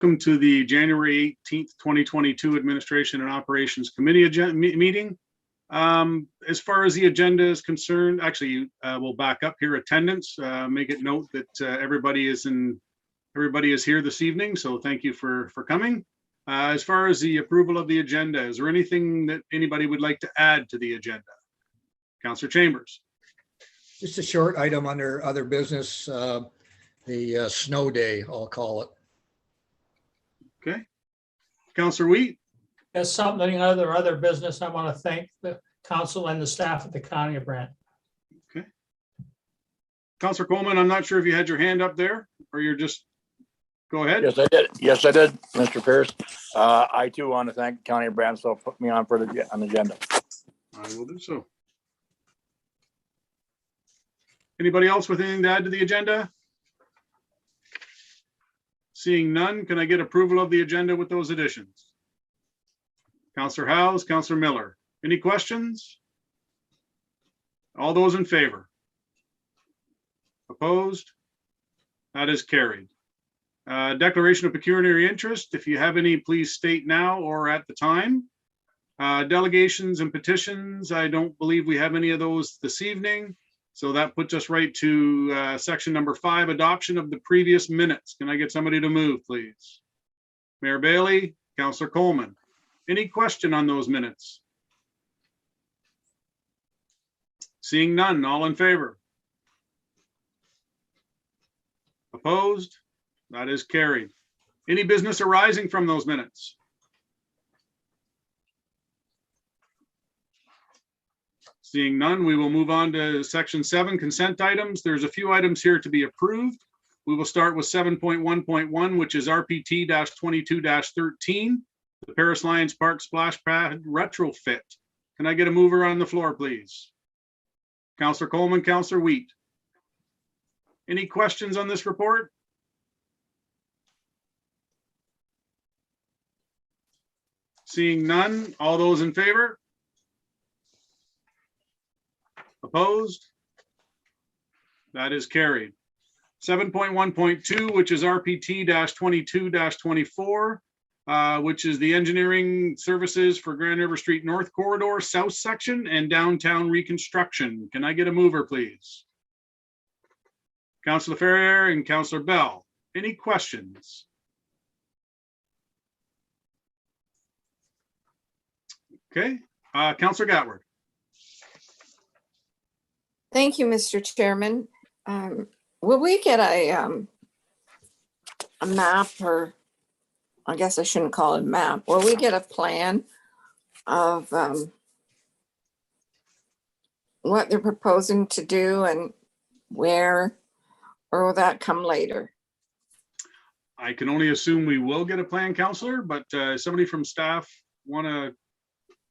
Welcome to the January 18th, 2022 Administration and Operations Committee meeting. As far as the agenda is concerned, actually, we'll back up here. Attendance. Make it note that everybody is here this evening, so thank you for coming. As far as the approval of the agenda, is there anything that anybody would like to add to the agenda? Councillor Chambers. Just a short item under other business, the snow day, I'll call it. Okay. Councillor Wheat. As something other business, I want to thank the council and the staff at the County of Brant. Okay. Councillor Coleman, I'm not sure if you had your hand up there or you're just, go ahead. Yes, I did. Yes, I did, Mr. Pierce. I too want to thank the County of Brant, so put me on for the agenda. I will do so. Anybody else with anything to add to the agenda? Seeing none, can I get approval of the agenda with those additions? Councillor Howes, Councillor Miller. Any questions? All those in favor? Opposed? That is carried. Declaration of pecuniary interest. If you have any, please state now or at the time. Delegations and petitions. I don't believe we have any of those this evening. So that puts us right to section number 5, adoption of the previous minutes. Can I get somebody to move, please? Mayor Bailey, Councillor Coleman. Any question on those minutes? Seeing none, all in favor? Opposed? That is carried. Any business arising from those minutes? Seeing none, we will move on to section 7, consent items. There's a few items here to be approved. We will start with 7.1.1, which is RPT-22-13, the Paris Lions Park Splash Pad retrofit. Can I get a mover on the floor, please? Councillor Coleman, Councillor Wheat. Any questions on this report? Seeing none, all those in favor? Opposed? That is carried. 7.1.2, which is RPT-22-24, which is the engineering services for Grand River Street North Corridor, South Section, and downtown reconstruction. Can I get a mover, please? Councillor Ferrier and Councillor Bell. Any questions? Okay, Councillor Gatward. Thank you, Mr. Chairman. Will we get a map, or I guess I shouldn't call it a map. Will we get a plan of what they're proposing to do and where, or will that come later? I can only assume we will get a plan, Councillor, but somebody from staff want to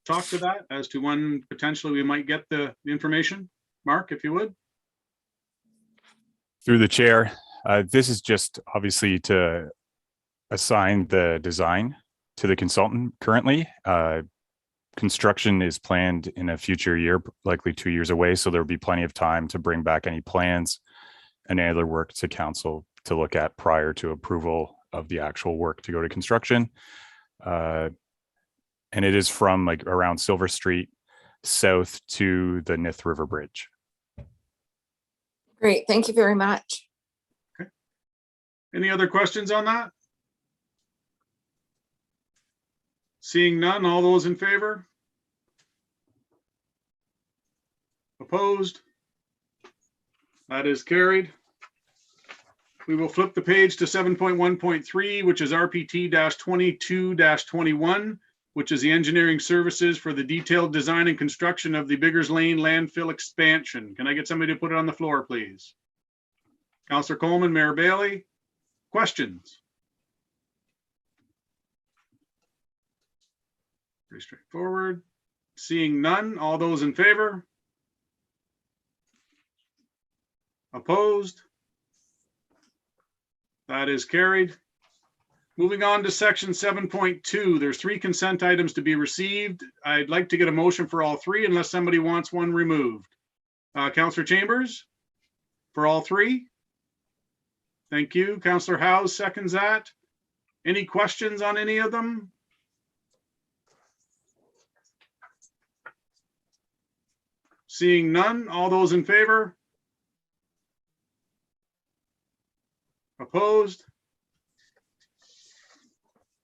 talk to that as to when potentially we might get the information? Mark, if you would. Through the chair, this is just obviously to assign the design to the consultant currently. Construction is planned in a future year, likely 2 years away, so there'll be plenty of time to bring back any plans and any other work to council to look at prior to approval of the actual work to go to construction. And it is from like around Silver Street south to the Nith River Bridge. Great, thank you very much. Okay. Any other questions on that? Seeing none, all those in favor? Opposed? That is carried. We will flip the page to 7.1.3, which is RPT-22-21. Which is the engineering services for the detailed design and construction of the Biggers Lane landfill expansion. Can I get somebody to put it on the floor, please? Councillor Coleman, Mayor Bailey. Questions? Pretty straightforward. Seeing none, all those in favor? Opposed? That is carried. Moving on to section 7.2, there's 3 consent items to be received. I'd like to get a motion for all 3 unless somebody wants one removed. Councillor Chambers, for all 3? Thank you. Councillor Howes seconds that. Any questions on any of them? Seeing none, all those in favor? Opposed?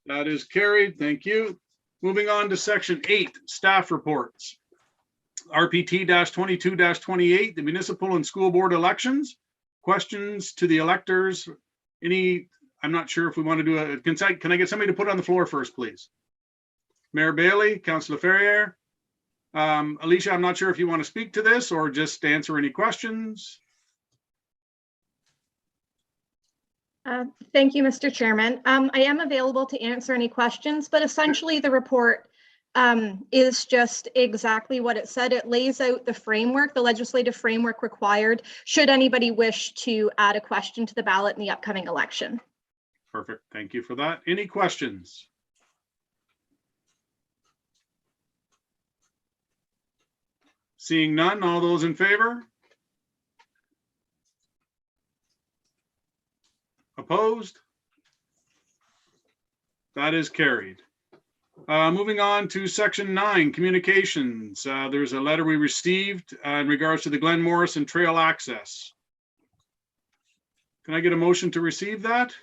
That is carried. Thank you. Moving on to section 8, staff reports. RPT 22-28, the municipal and school board elections. Questions to the electors. I'm not sure if we want to do a consent. Can I get somebody to put on the floor first, please? Mayor Bailey, Councillor Ferrier. Alicia, I'm not sure if you want to speak to this or just answer any questions. Thank you, Mr. Chairman. I am available to answer any questions, but essentially the report is just exactly what it said. It lays out the framework, the legislative framework required should anybody wish to add a question to the ballot in the upcoming election. Perfect. Thank you for that. Any questions? Seeing none, all those in favor? Opposed? That is carried. Moving on to section 9, communications. There's a letter we received in regards to the Glen Morrison Trail access. Can I get a motion to receive that?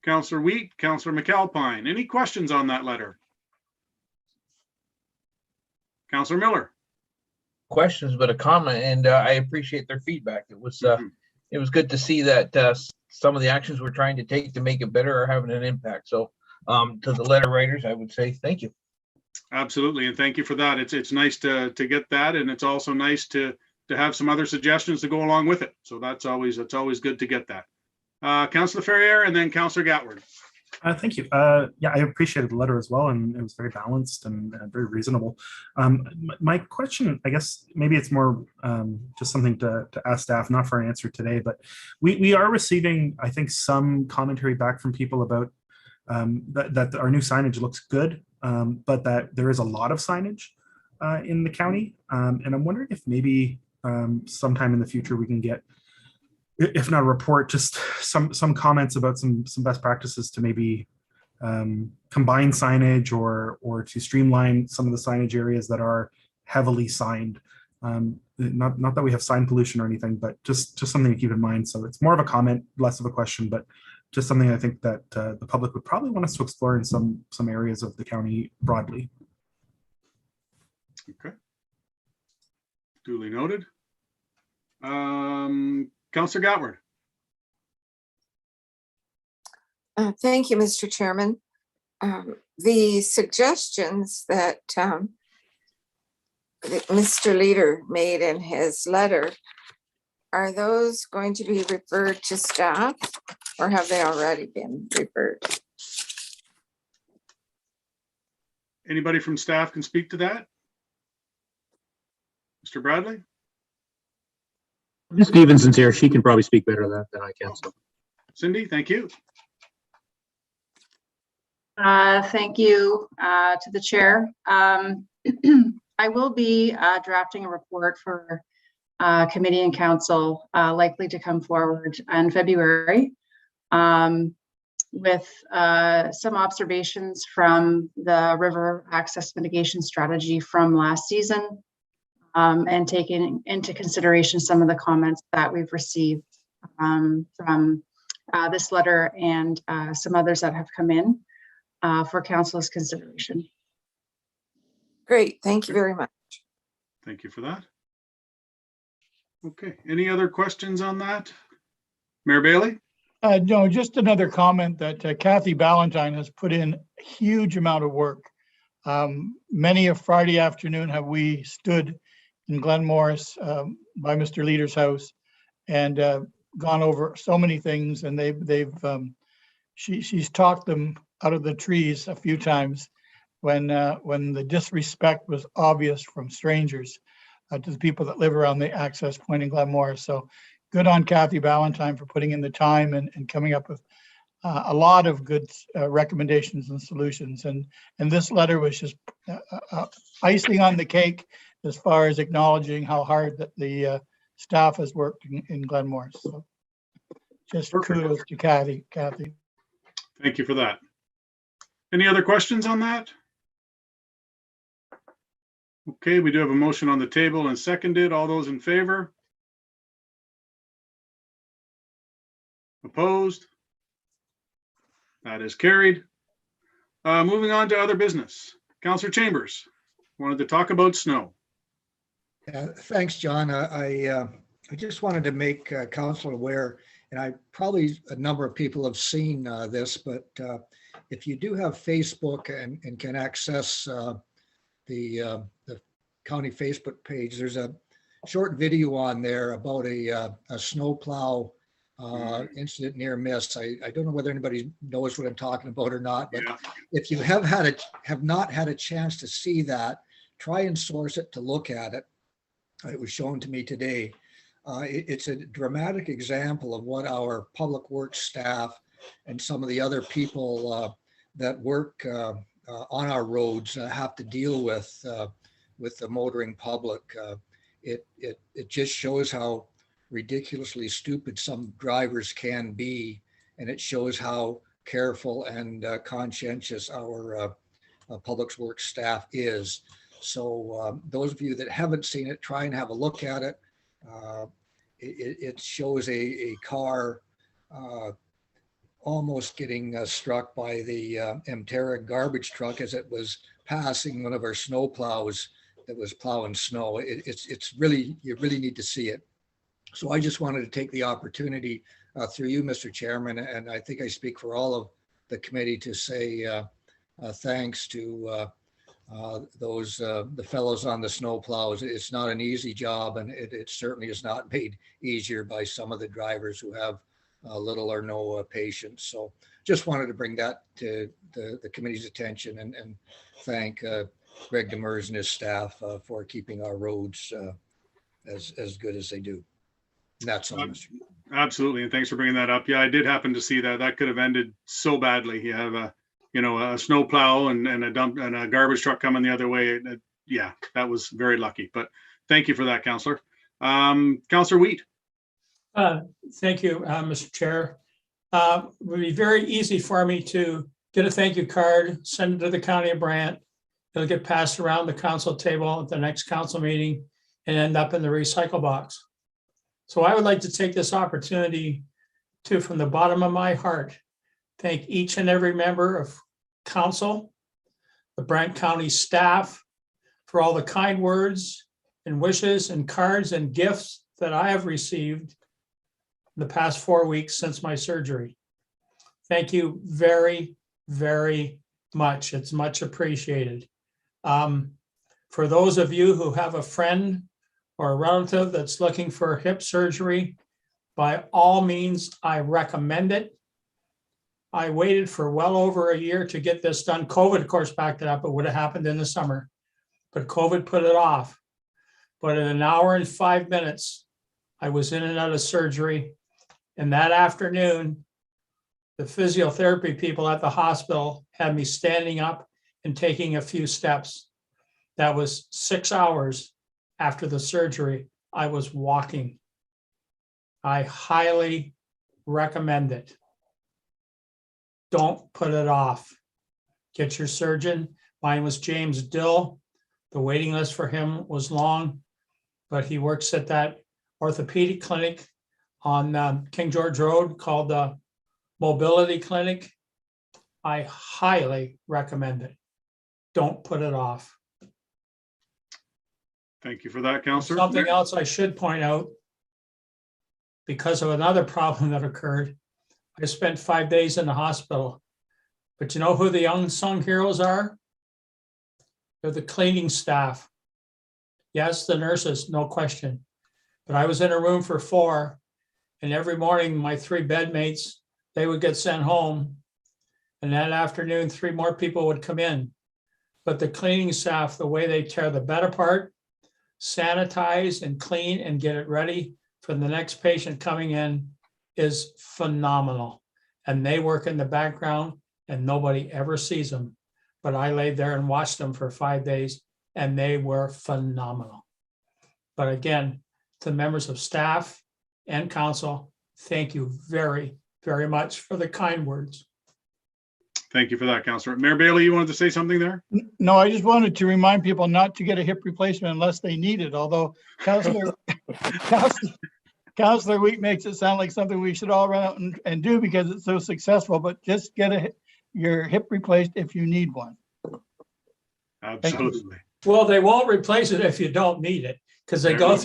Councillor Wheat, Councillor McAlpine. Any questions on that letter? Councillor Miller. Questions, but a comment, and I appreciate their feedback. It was good to see that some of the actions we're trying to take to make it better are having an impact. So to the letter writers, I would say thank you. Absolutely, and thank you for that. It's nice to get that, and it's also nice to have some other suggestions to go along with it. So that's always good to get that. Councillor Ferrier and then Councillor Gatward. Thank you. Yeah, I appreciated the letter as well, and it was very balanced and very reasonable. My question, I guess, maybe it's more just something to ask staff, not for an answer today, but we are receiving, I think, some commentary back from people about that our new signage looks good, but that there is a lot of signage in the county. And I'm wondering if maybe sometime in the future we can get, if not a report, just some comments about some best practices to maybe combine signage or to streamline some of the signage areas that are heavily signed. Not that we have sign pollution or anything, but just something to keep in mind. So it's more of a comment, less of a question, but just something I think that the public would probably want us to explore in some areas of the county broadly. Okay. Duly noted. Councillor Gatward. Thank you, Mr. Chairman. The suggestions that Mr. Leader made in his letter, are those going to be referred to staff or have they already been referred? Anybody from staff can speak to that? Mr. Bradley? Ms. Stevenson's here. She can probably speak better than I can. So, Cindy, thank you. Thank you to the chair. I will be drafting a report for committee and council likely to come forward in February with some observations from the river access mitigation strategy from last season. And taking into consideration some of the comments that we've received from this letter and some others that have come in for council's consideration. Great, thank you very much. Thank you for that. Okay, any other questions on that? Mayor Bailey? No, just another comment that Kathy Ballantyne has put in a huge amount of work. Many a Friday afternoon have we stood in Glen Morris by Mr. Leader's house and gone over so many things, and she's talked them out of the trees a few times when the disrespect was obvious from strangers to the people that live around the access point in Glen Morris. So good on Kathy Ballantyne for putting in the time and coming up with a lot of good recommendations and solutions. And this letter was just icing on the cake as far as acknowledging how hard that the staff has worked in Glen Morris. So just kudos to Kathy. Thank you for that. Any other questions on that? Okay, we do have a motion on the table and seconded. All those in favor? Opposed? That is carried. Moving on to other business. Councillor Chambers wanted to talk about snow. Thanks, John. I just wanted to make council aware, and probably a number of people have seen this, but if you do have Facebook and can access the county Facebook page, there's a short video on there about a snowplow incident near miss. I don't know whether anybody knows what I'm talking about or not, but if you have not had a chance to see that, try and source it to look at it. It was shown to me today. It's a dramatic example of what our public works staff and some of the other people that work on our roads have to deal with the motoring public. It just shows how ridiculously stupid some drivers can be, and it shows how careful and conscientious our public works staff is. So those of you that haven't seen it, try and have a look at it. It shows a car almost getting struck by the Mterra garbage truck as it was passing one of our snow plows that was plowing snow. It's really, you really need to see it. So I just wanted to take the opportunity through you, Mr. Chairman, and I think I speak for all of the committee to say thanks to the fellows on the snow plows. It's not an easy job, and it certainly is not made easier by some of the drivers who have little or no patience. So just wanted to bring that to the committee's attention and thank Greg Demers and his staff for keeping our roads as good as they do. And that's all, Mr. Absolutely, and thanks for bringing that up. Yeah, I did happen to see that. That could have ended so badly. You have a snow plow and a dump and a garbage truck coming the other way. Yeah, that was very lucky. But thank you for that, Councillor. Councillor Wheat. Thank you, Mr. Chair. It would be very easy for me to get a thank you card, send it to the County of Brant. It'll get passed around the council table at the next council meeting and end up in the recycle box. So I would like to take this opportunity to, from the bottom of my heart, thank each and every member of council, the Brant County staff, for all the kind words and wishes and cards and gifts that I have received in the past 4 weeks since my surgery. Thank you very, very much. It's much appreciated. For those of you who have a friend or a relative that's looking for hip surgery, by all means, I recommend it. I waited for well over a year to get this done. COVID, of course, backed it up. It would have happened in the summer, but COVID put it off. But in an hour and 5 minutes, I was in and out of surgery. And that afternoon, the physiotherapy people at the hospital had me standing up and taking a few steps. That was 6 hours after the surgery. I was walking. I highly recommend it. Don't put it off. Get your surgeon. Mine was James Dill. The waiting list for him was long, but he works at that orthopedic clinic on King George Road called the Mobility Clinic. I highly recommend it. Don't put it off. Thank you for that, Councillor. Something else I should point out, because of another problem that occurred, I spent 5 days in the hospital. But you know who the unsung heroes are? They're the cleaning staff. Yes, the nurses, no question. But I was in a room for 4, and every morning my 3 bedmates, they would get sent home. And that afternoon, 3 more people would come in. But the cleaning staff, the way they tear the bed apart, sanitize and clean and get it ready for the next patient coming in is phenomenal. And they work in the background and nobody ever sees them. But I laid there and watched them for 5 days and they were phenomenal. But again, to members of staff and council, thank you very, very much for the kind words. Thank you for that, Councillor. Mayor Bailey, you wanted to say something there? No, I just wanted to remind people not to get a hip replacement unless they need it, although Councillor Councillor Wheat makes it sound like something we should all run out and do because it's so successful, but just get your hip replaced if you need one. Absolutely. Well, they won't replace it if you don't need it, because they go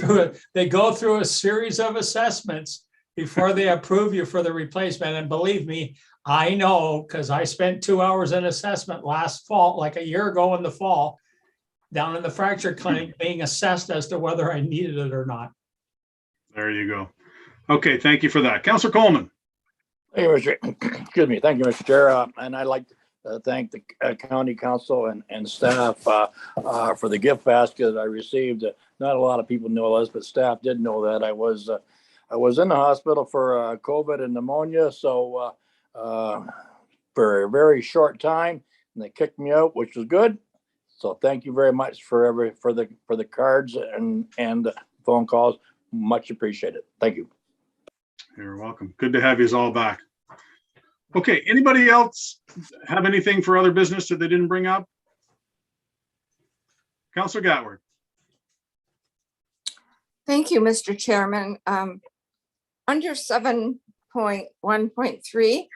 through a series of assessments before they approve you for the replacement. And believe me, I know, because I spent 2 hours in assessment last fall, like a year ago in the fall, down in the fracture clinic, being assessed as to whether I needed it or not. There you go. Okay, thank you for that. Councillor Coleman. Hey, Mr. Excuse me. Thank you, Mr. Chair. And I'd like to thank the county council and staff for the gift basket I received. Not a lot of people know this, but staff did know that I was in the hospital for COVID and pneumonia. So for a very short time, and they kicked me out, which was good. So thank you very much for the cards and phone calls. Much appreciated. Thank you. You're welcome. Good to have you all back. Okay, anybody else have anything for other business that they didn't bring up? Councillor Gatward. Thank you, Mr. Chairman. Under 7.1.3,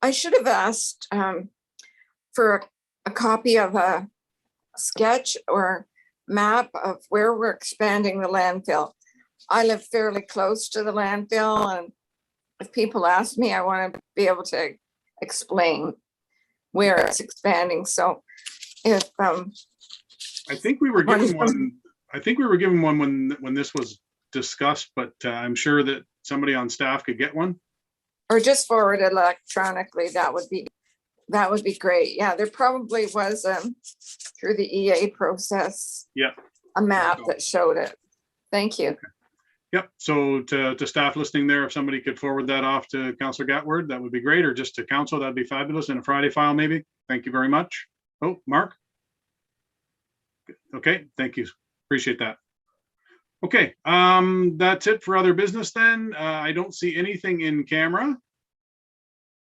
I should have asked for a copy of a sketch or map of where we're expanding the landfill. I live fairly close to the landfill, and if people ask me, I want to be able to explain where it's expanding. So if I think we were given one. I think we were given one when this was discussed, but I'm sure that somebody on staff could get one. Or just forward it electronically, that would be great. Yeah, there probably was through the EA process. Yep. A map that showed it. Thank you. Okay. Yep. So to staff listening there, if somebody could forward that off to Councillor Gatward, that would be great, or just to council, that'd be fabulous, in a Friday file maybe. Thank you very much. Oh, Mark. Okay, thank you. Appreciate that. Okay, that's it for other business then. I don't see anything in camera.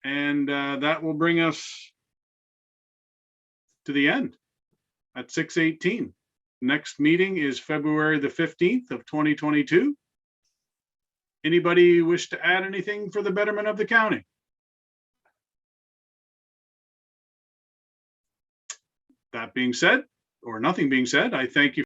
And that will bring us to the end at 6:18. Next meeting is February the 15th of 2022. Anybody wish to add anything for the betterment of the county? That being said, or nothing being said, I thank you